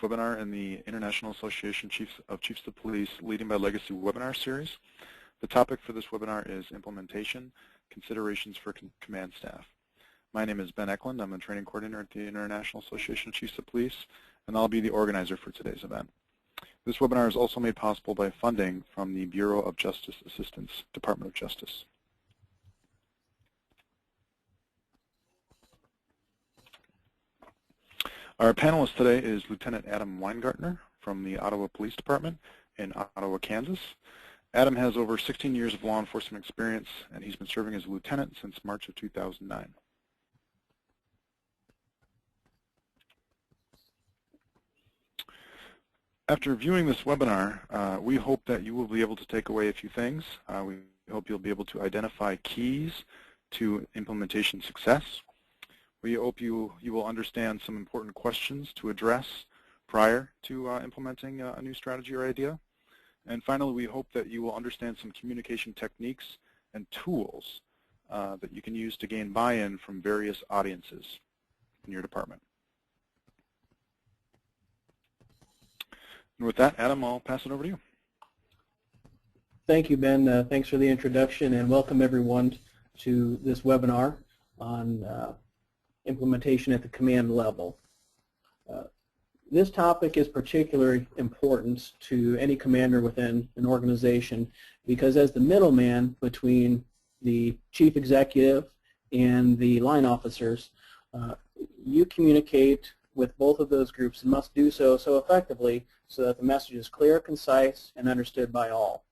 webinar in the International Association of Chiefs of Police Leading by Legacy webinar series. The topic for this webinar is Implementation, Considerations for Command Staff. My name is Ben Eklund. I'm a training coordinator at the International Association of Chiefs of Police, and I'll be the organizer for today's event. This webinar is also made possible by funding from the Bureau of Justice Assistance, Department of Justice. Our panelist today is Lieutenant Adam Weingartner from the Ottawa Police Department in Ottawa, Kansas. Adam has over 16 years of law enforcement experience, and he's been serving as a lieutenant since March of 2009. After viewing this webinar, we hope that you will be able to take away a few things. We hope you'll be able to identify keys to implementation success. We hope you will understand some important questions to address prior to implementing a new strategy or idea. And finally, we hope that you will understand some communication techniques and tools that you can use to gain buy-in from various audiences in your department. And with that, Adam, I'll pass it over to you. Thank you, Ben. Thanks for the introduction, and welcome everyone to this webinar on implementation at the command level. This topic is particularly important to any commander within an organization because as the middleman between the chief executive and the line officers, you communicate with both of those groups and must do so effectively so that the message is clear, concise, and understood by all.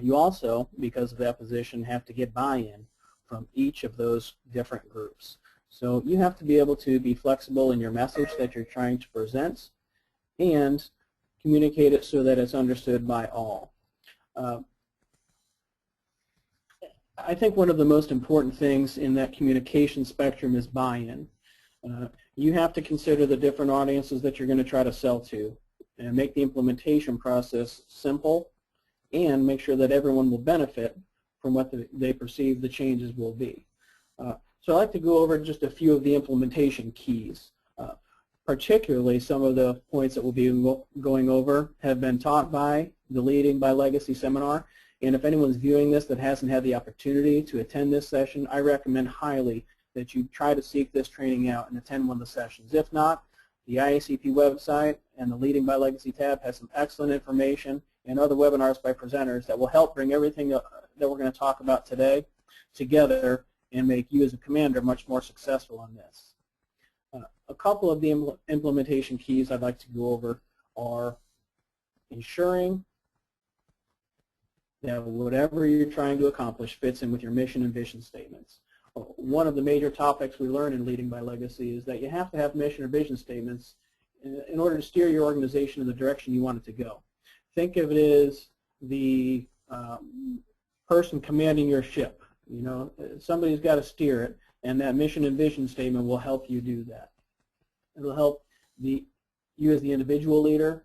You also, because of that position, have to get buy-in from each of those different groups. So you have to be able to be flexible in your message that you're trying to present and communicate it so that it's understood by all. I think one of the most important things in that communication spectrum is buy-in. You have to consider the different audiences that you're going to try to sell to and make the implementation process simple and make sure that everyone will benefit from what they perceive the changes will be. So I'd like to go over just a few of the implementation keys. Particularly some of the points that we'll be going over have been taught by the Leading by Legacy seminar. And if anyone's viewing this that hasn't had the opportunity to attend this session, I recommend highly that you try to seek this training out and attend one of the sessions. If not, the IACP website and the Leading by Legacy tab has some excellent information and other webinars by presenters that will help bring everything that we're going to talk about today together and make you as a commander much more successful on this. A couple of the implementation keys I'd like to go over are ensuring that whatever you're trying to accomplish fits in with your mission and vision statements. One of the major topics we learn in Leading by Legacy is that you have to have mission or vision statements in order to steer your organization in the direction you want it to go. Think of it as the person commanding your ship. You know, somebody's got to steer it, and that mission and vision statement will help you do that. It'll help you as the individual leader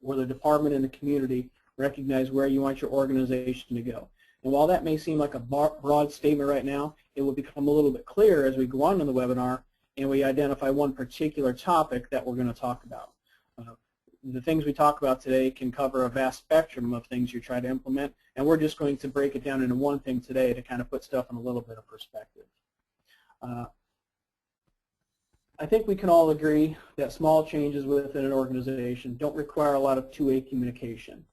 or the department and the community recognize where you want your organization to go. And while that may seem like a broad statement right now, it will become a little bit clearer as we go on in the webinar and we identify one particular topic that we're going to talk about. The things we talk about today can cover a vast spectrum of things you try to implement, and we're just going to break it down into one thing today to kind of put stuff in a little bit of perspective. I think we can all agree that small changes within an organization don't require a lot of two-way communication.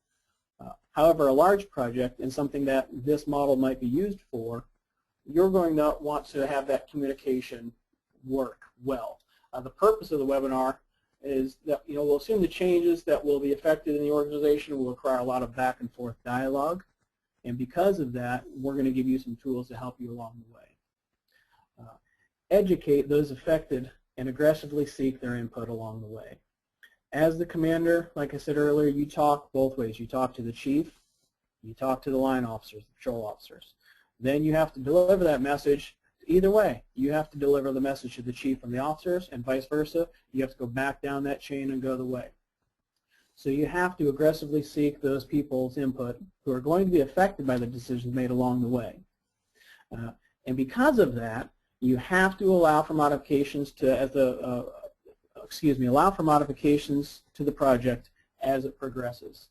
However, a large project and something that this model might be used for, you're going to want to have that communication work well. The purpose of the webinar is that we'll assume the changes that will be affected in the organization will require a lot of back and forth dialogue, and because of that, we're going to give you some tools to help you along the way. Educate those affected and aggressively seek their input along the way. As the commander, like I said earlier, you talk both ways. You talk to the chief, you talk to the line officers, the patrol officers. Then you have to deliver that message either way. You have to deliver the message to the chief from the officers and vice versa. You have to go back down that chain and go the way. So you have to aggressively seek those people's input who are going to be affected by the decisions made along the way. And because of that, you have to allow for modifications to, as a allow for modifications to the project as it progresses.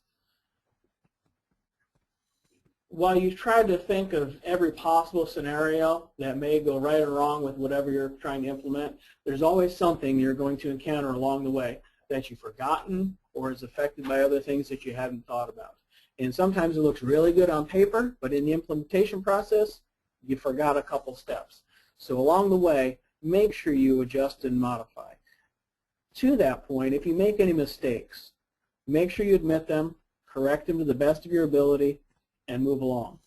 While you try to think of every possible scenario that may go right or wrong with whatever you're trying to implement, there's always something you're going to encounter along the way that you've forgotten or is affected by other things that you haven't thought about. And sometimes it looks really good on paper, but in the implementation process, you forgot a couple steps. So along the way, make sure you adjust and modify. To that point, if you make any mistakes, make sure you admit them, correct them to the best of your ability, and move along.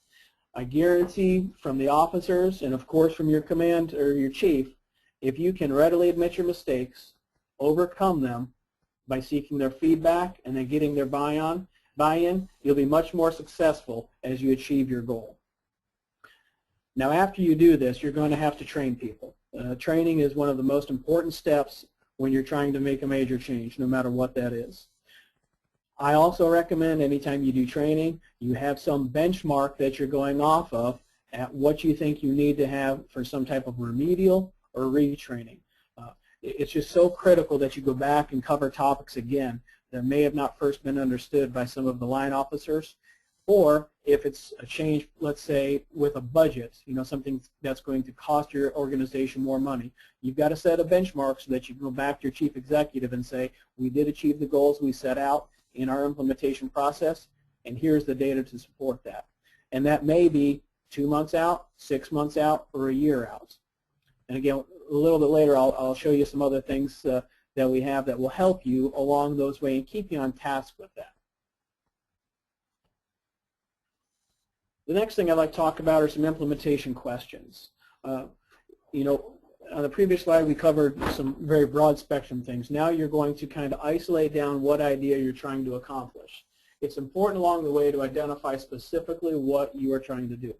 I guarantee from the officers and of course from your command or your chief, if you can readily admit your mistakes, overcome them by seeking their feedback and then getting their buy-in, you'll be much more successful as you achieve your goal. Now after you do this, you're going to have to train people. Training is one of the most important steps when you're trying to make a major change, no matter what that is. I also recommend anytime you do training, you have some benchmark that you're going off of at what you think you need to have for some type of remedial or retraining. It's just so critical that you go back and cover topics again that may have not first been understood by some of the line officers, or if it's a change, let's say, with a budget, something that's going to cost your organization more money. You've got to set a benchmark so that you can go back to your chief executive and say, we did achieve the goals we set out in our implementation process, and here's the data to support that. And that may be 2 months out, 6 months out, or a year out. And again, a little bit later, I'll show you some other things that we have that will help you along those ways and keep you on task with that. The next thing I'd like to talk about are some implementation questions. On the previous slide, we covered some very broad spectrum things. Now you're going to kind of isolate down what idea you're trying to accomplish. It's important along the way to identify specifically what you are trying to do.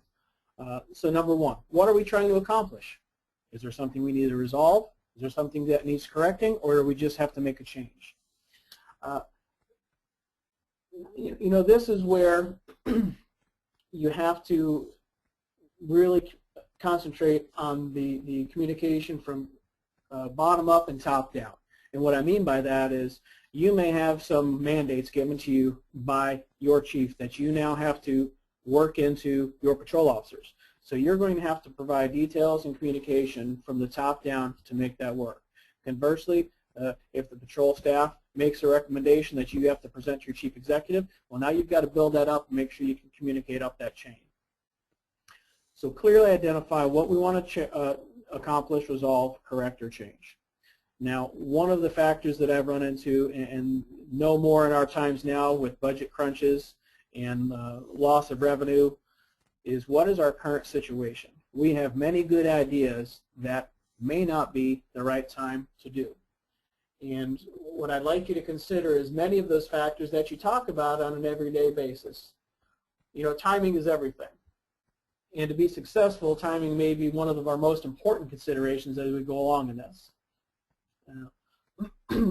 So number one, what are we trying to accomplish? Is there something we need to resolve? Is there something that needs correcting, or do we just have to make a change? This is where you have to really concentrate on the communication from bottom up and top down. And what I mean by that is you may have some mandates given to you by your chief that you now have to work into your patrol officers. So you're going to have to provide details and communication from the top down to make that work. Conversely, if the patrol staff makes a recommendation that you have to present to your chief executive, well, now you've got to build that up and make sure you can communicate up that chain. So clearly identify what we want to accomplish, resolve, correct, or change. Now, one of the factors that I've run into, and no more in our times now with budget crunches and loss of revenue, is what is our current situation? We have many good ideas that may not be the right time to do. And what I'd like you to consider is many of those factors that you talk about on an everyday basis. Timing is everything. And to be successful, timing may be one of our most important considerations as we go along in this.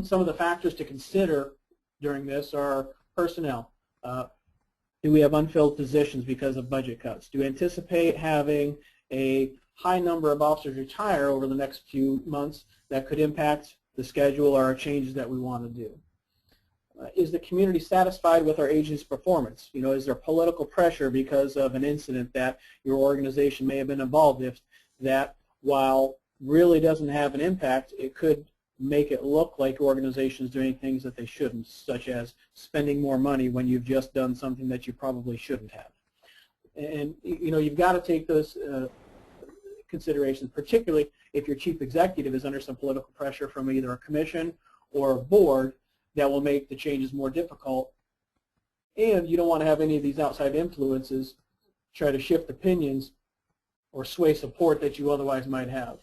Some of the factors to consider during this are personnel. Do we have unfilled positions because of budget cuts? Do we anticipate having a high number of officers retire over the next few months that could impact the schedule or our changes that we want to do? Is the community satisfied with our agency's performance? Is there political pressure because of an incident that your organization may have been involved in that, while really doesn't have an impact, it could make it look like organizations doing things that they shouldn't, such as spending more money when you've just done something that you probably shouldn't have. And you've got to take those considerations, particularly if your chief executive is under some political pressure from either a commission or a board that will make the changes more difficult. And you don't want to have any of these outside influences try to shift opinions or sway support that you otherwise might have.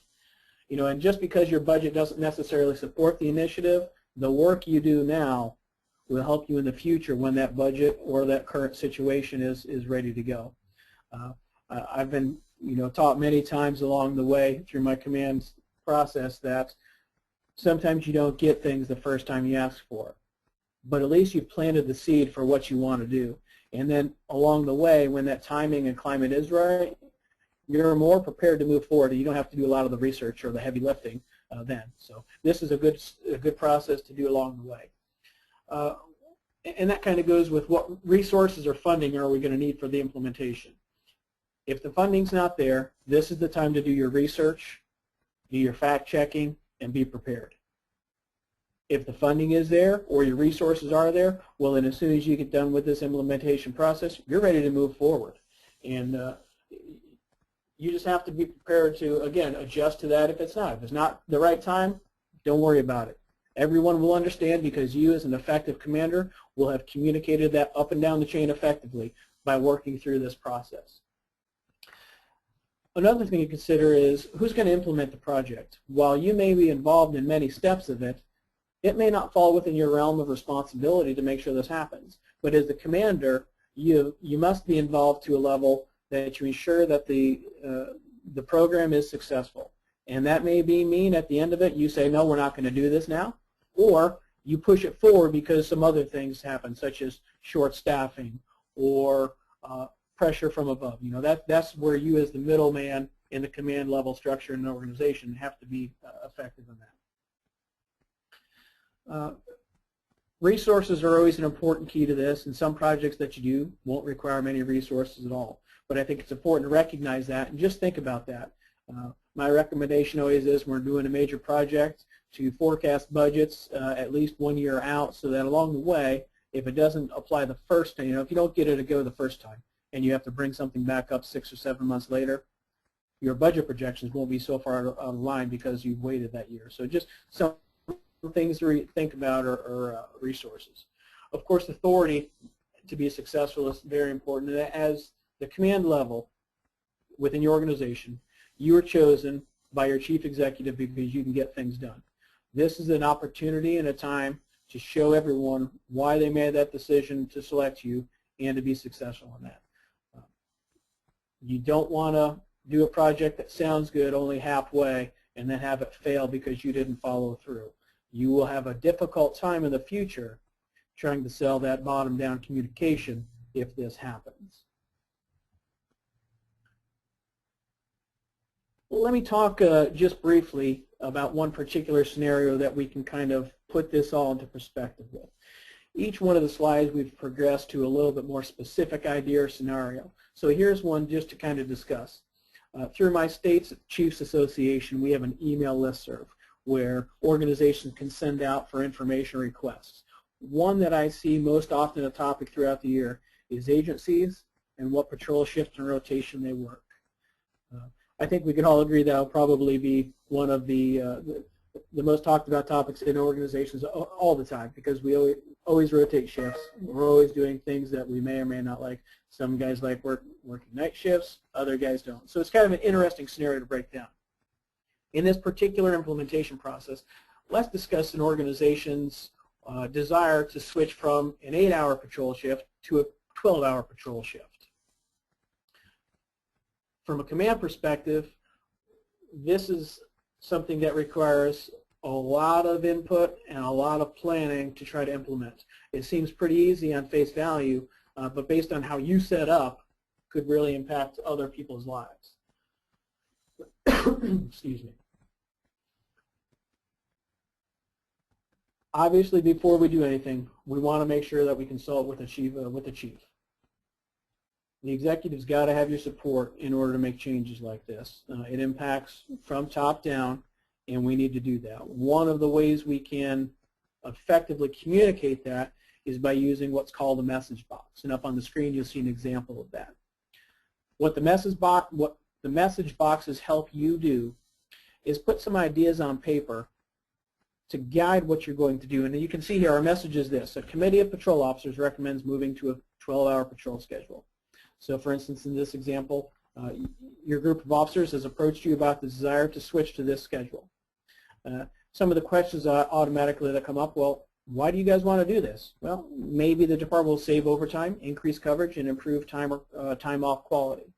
And just because your budget doesn't necessarily support the initiative, the work you do now will help you in the future when that budget or that current situation is ready to go. I've been taught many times along the way through my command process that sometimes you don't get things the first time you ask for, but at least you've planted the seed for what you want to do. And then along the way, when that timing and climate is right, you're more prepared to move forward, and you don't have to do a lot of the research or the heavy lifting then. So this is a good process to do along the way. And that kind of goes with what resources or funding are we going to need for the implementation. If the funding's not there, this is the time to do your research, do your fact checking, and be prepared. If the funding is there or your resources are there, well, then as soon as you get done with this implementation process, you're ready to move forward. And you just have to be prepared to, again, adjust to that if it's not. If it's not the right time, don't worry about it. Everyone will understand because you as an effective commander will have communicated that up and down the chain effectively by working through this process. Another thing to consider is who's going to implement the project. While you may be involved in many steps of it, it may not fall within your realm of responsibility to make sure this happens. But as the commander, you must be involved to a level that you ensure that the program is successful. And that may mean at the end of it you say, no, we're not going to do this now. Or you push it forward because some other things happen, such as short staffing or pressure from above. You know, that's where you as the middleman in the command level structure in an organization have to be effective in that. Resources are always an important key to this, and some projects that you do won't require many resources at all. But I think it's important to recognize that and just think about that. My recommendation always is when we're doing a major project to forecast budgets at least 1 year out so that along the way, if it doesn't apply the first time, you know, if you don't get it to go the first time and you have to bring something back up 6 or 7 months later, your budget projections won't be so far out of line because you've waited that year. So just some things to think about are resources. Of course, authority to be successful is very important. As the command level within your organization, you are chosen by your chief executive because you can get things done. This is an opportunity and a time to show everyone why they made that decision to select you and to be successful in that. You don't want to do a project that sounds good only halfway and then have it fail because you didn't follow through. You will have a difficult time in the future trying to sell that bottom-down communication if this happens. Well, let me talk just briefly about one particular scenario that we can kind of put this all into perspective with. Each one of the slides we've progressed to a little bit more specific idea or scenario. So here's one just to kind of discuss. Through my state's Chiefs Association, we have an email listserv where organizations can send out for information requests. One that I see most often a topic throughout the year is agencies and what patrol shift and rotation they work. I think we can all agree that will probably be one of the most talked about topics in organizations all the time because we always rotate shifts. We're always doing things that we may or may not like. Some guys like working night shifts, other guys don't. So it's kind of an interesting scenario to break down. In this particular implementation process, let's discuss an organization's desire to switch from an 8-hour patrol shift to a 12-hour patrol shift. From a command perspective, this is something that requires a lot of input and a lot of planning to try to implement. It seems pretty easy on face value, but based on how you set up, could really impact other people's lives. Excuse me. Obviously, before we do anything, we want to make sure that we consult with the chief. The executive's got to have your support in order to make changes like this. It impacts from top down, and we need to do that. One of the ways we can effectively communicate that is by using what's called a message box. And up on the screen, you'll see an example of that. What the message boxes help you do is put some ideas on paper to guide what you're going to do. And you can see here our message is this: a committee of patrol officers recommends moving to a 12-hour patrol schedule. So for instance, in this example, your group of officers has approached you about the desire to switch to this schedule. Some of the questions automatically that come up, well, why do you guys want to do this? Well, maybe the department will save overtime, increase coverage, and improve time off quality.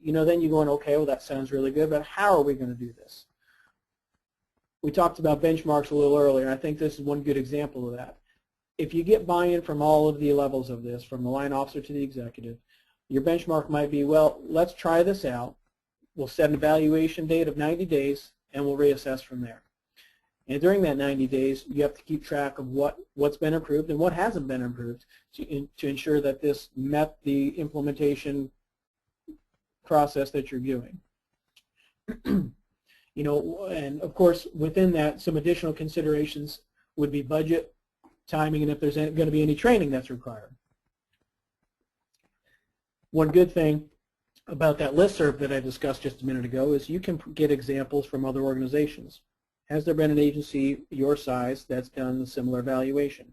You know, then you're going, okay, well, that sounds really good, but how are we going to do this? We talked about benchmarks a little earlier, and I think this is one good example of that. If you get buy-in from all of the levels of this, from the line officer to the executive, your benchmark might be, well, let's try this out. We'll set an evaluation date of 90 days, and we'll reassess from there. And during that 90 days, you have to keep track of what's been improved and what hasn't been improved to ensure that this met the implementation process that you're doing. And of course, within that, some additional considerations would be budget, timing, and if there's going to be any training that's required. One good thing about that listserv that I discussed just a minute ago is you can get examples from other organizations. Has there been an agency your size that's done a similar evaluation?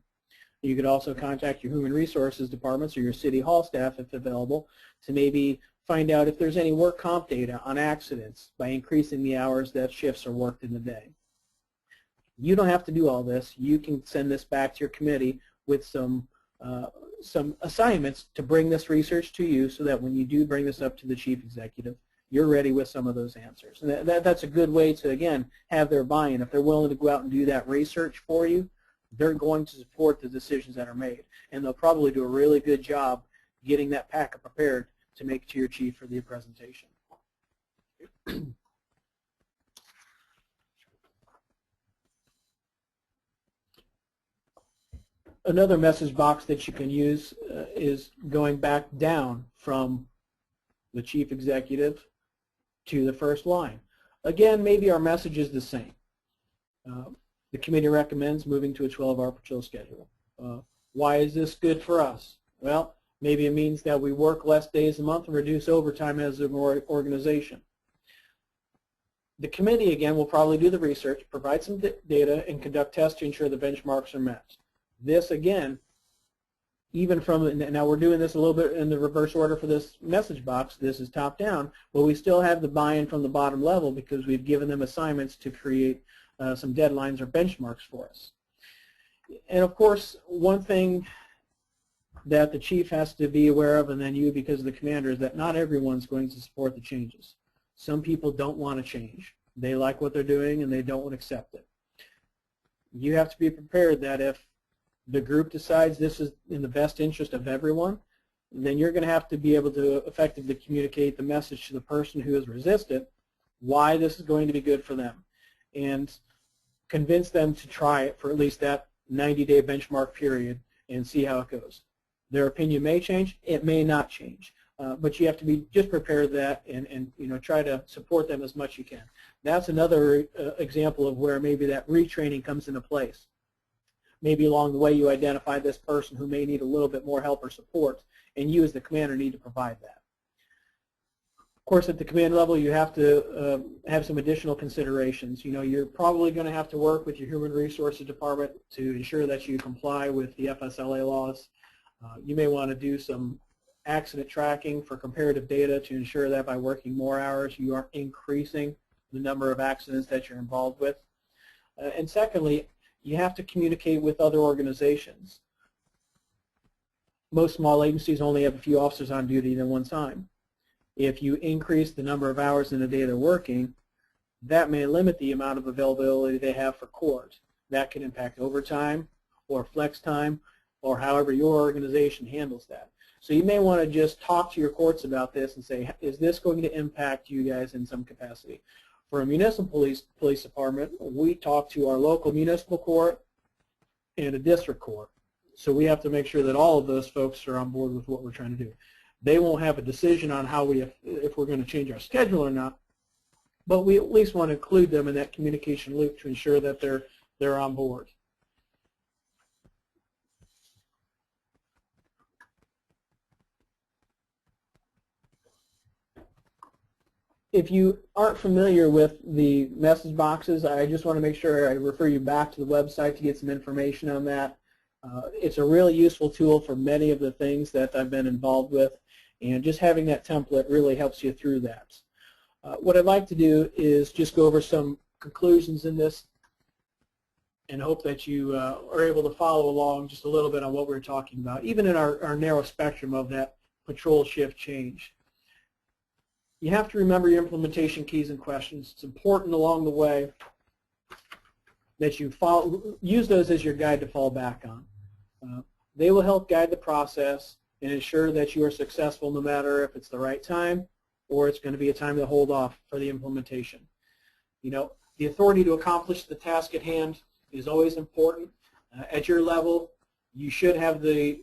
You could also contact your human resources departments or your city hall staff if available to maybe find out if there's any work comp data on accidents by increasing the hours that shifts are worked in the day. You don't have to do all this. You can send this back to your committee with some assignments to bring this research to you so that when you do bring this up to the chief executive, you're ready with some of those answers. And that's a good way to, again, have their buy-in. If they're willing to go out and do that research for you, they're going to support the decisions that are made. And they'll probably do a really good job getting that packet prepared to make to your chief for the presentation. Another message box that you can use is going back down from the chief executive to the first line. Again, maybe our message is the same. The committee recommends moving to a 12-hour patrol schedule. Why is this good for us? Well, maybe it means that we work less days a month and reduce overtime as an organization. The committee, again, will probably do the research, provide some data, and conduct tests to ensure the benchmarks are met. This, again, even from, now we're doing this a little bit in the reverse order for this message box. This is top down, but we still have the buy-in from the bottom level because we've given them assignments to create some deadlines or benchmarks for us. And of course, one thing that the chief has to be aware of, and then you because of the commander, is that not everyone's going to support the changes. Some people don't want to change. They like what they're doing and they don't want to accept it. You have to be prepared that if the group decides this is in the best interest of everyone, then you're going to have to be able to effectively communicate the message to the person who is resistant why this is going to be good for them and convince them to try it for at least that 90-day benchmark period and see how it goes. Their opinion may change, it may not change, but you have to be just prepared that and try to support them as much as you can. That's another example of where maybe that retraining comes into place. Maybe along the way you identify this person who may need a little bit more help or support, and you as the commander need to provide that. Of course, at the command level, you have to have some additional considerations. You're probably going to have to work with your human resources department to ensure that you comply with the FSLA laws. You may want to do some accident tracking for comparative data to ensure that by working more hours, you are increasing the number of accidents that you're involved with. And secondly, you have to communicate with other organizations. Most small agencies only have a few officers on duty at one time. If you increase the number of hours in a day they're working, that may limit the amount of availability they have for court. That can impact overtime or flex time or however your organization handles that. So you may want to just talk to your courts about this and say, is this going to impact you guys in some capacity? For a municipal police department, we talk to our local municipal court and a district court. So we have to make sure that all of those folks are on board with what we're trying to do. They won't have a decision on how if we're going to change our schedule or not, but we at least want to include them in that communication loop to ensure that they're on board. If you aren't familiar with the message boxes, I just want to make sure I refer you back to the website to get some information on that. It's a really useful tool for many of the things that I've been involved with, and just having that template really helps you through that. What I'd like to do is just go over some conclusions in this and hope that you are able to follow along just a little bit on what we're talking about, even in our narrow spectrum of that patrol shift change. You have to remember your implementation keys and questions. It's important along the way that you use those as your guide to fall back on. They will help guide the process and ensure that you are successful no matter if it's the right time or it's going to be a time to hold off for the implementation. The authority to accomplish the task at hand is always important. At your level, you should have the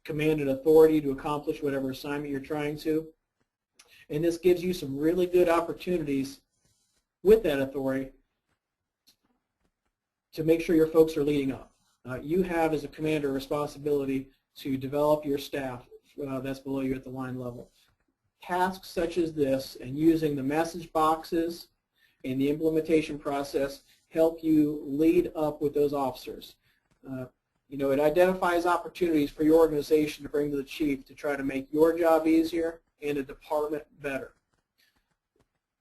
command and authority to accomplish whatever assignment you're trying to. And this gives you some really good opportunities with that authority to make sure your folks are leading up. You have, as a commander, a responsibility to develop your staff that's below you at the line level. Tasks such as this and using the message boxes and the implementation process help you lead up with those officers. It identifies opportunities for your organization to bring to the chief to try to make your job easier and a department better.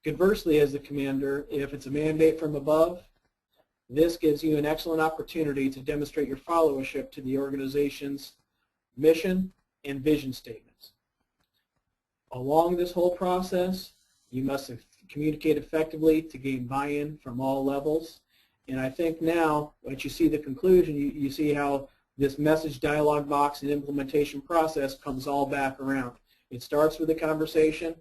Conversely, as the commander, if it's a mandate from above, this gives you an excellent opportunity to demonstrate your followership to the organization's mission and vision statements. Along this whole process, you must communicate effectively to gain buy-in from all levels. And I think now, once you see the conclusion, you see how this message dialogue box and implementation process comes all back around. It starts with a conversation,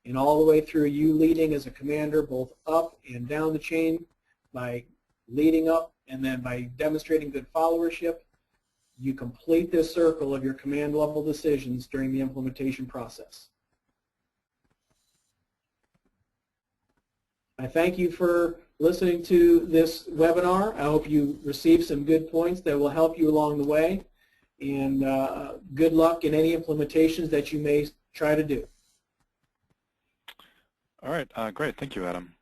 and all the way through you leading as a commander, both up and down the chain, by leading up and then by demonstrating good followership, you complete this circle of your command level decisions during the implementation process. I thank you for listening to this webinar. I hope you receive some good points that will help you along the way, and good luck in any implementations that you may try to do. All right, great. Thank you, Adam.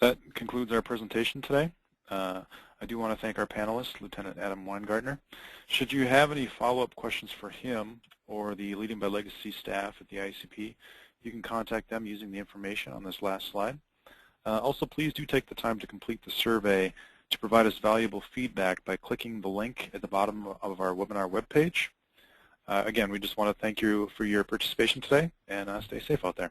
That concludes our presentation today. I do want to thank our panelist, Lieutenant Adam Weingartner. Should you have any follow-up questions for him or the Leading by Legacy staff at the ICP, you can contact them using the information on this last slide. Also, please do take the time to complete the survey to provide us valuable feedback by clicking the link at the bottom of our webinar webpage. Again, we just want to thank you for your participation today, and stay safe out there.